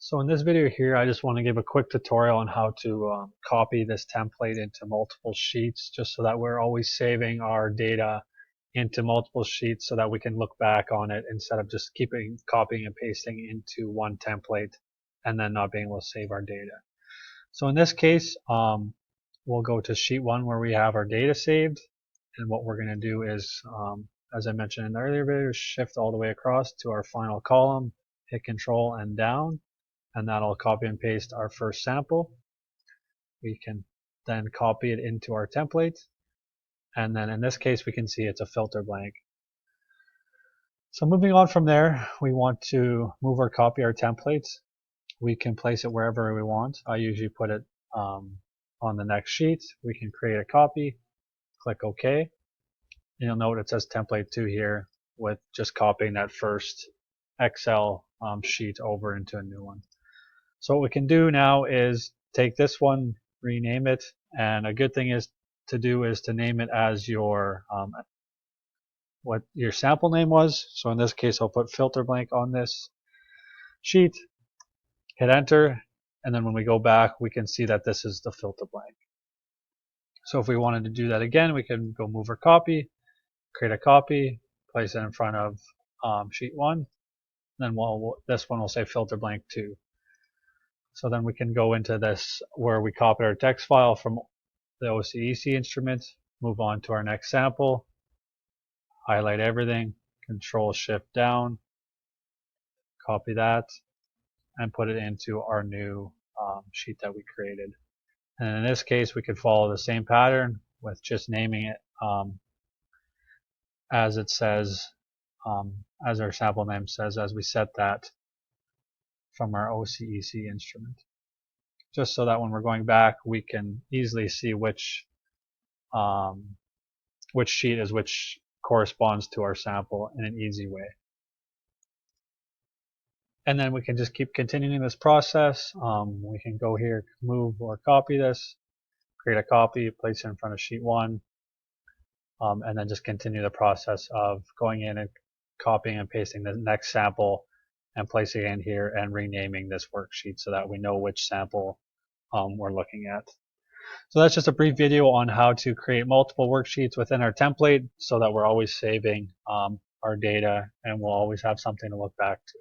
So in this video here, I just want to give a quick tutorial on how to copy this template into multiple sheets, just so that we're always saving our data into multiple sheets so that we can look back on it instead of just keeping copying and pasting into one template and then not being able to save our data. So in this case, we'll go to sheet 1 where we have our data saved, and what we're going to do is, as I mentioned in the earlier video, shift all the way across to our final column, hit Control and down, and that'll copy and paste our first sample. We can then copy it into our template, and then in this case we can see it's a filter blank. So moving on from there, we want to move or copy our templates. We can place it wherever we want. I usually put it on the next sheet. We can create a copy, click OK. You'll note it says template 2 here, with just copying that first Excel sheet over into a new one. So what we can do now is take this one, rename it, and a good thing is to name it as your what your sample name was. So in this case, I'll put filter blank on this sheet, hit enter, and then when we go back, we can see that this is the filter blank. So if we wanted to do that again, we can go move or copy, create a copy, place it in front of sheet 1, then this one will say filter blank 2. So then we can go into this where we copy our text file from the OCEC instrument, move on to our next sample, highlight everything, Control Shift down, copy that, and put it into our new sheet that we created. And in this case, we could follow the same pattern with just naming it as it says, as our sample name says, as we set that from our OCEC instrument, just so that when we're going back, we can easily see which sheet is which corresponds to our sample in an easy way. And then we can just keep continuing this process. We can go here, move or copy this, create a copy, place it in front of sheet 1, and then just continue the process of going in and copying and pasting the next sample and placing it in here and renaming this worksheet so that we know which sample we're looking at. So that's just a brief video on how to create multiple worksheets within our template so that we're always saving our data and we'll always have something to look back to.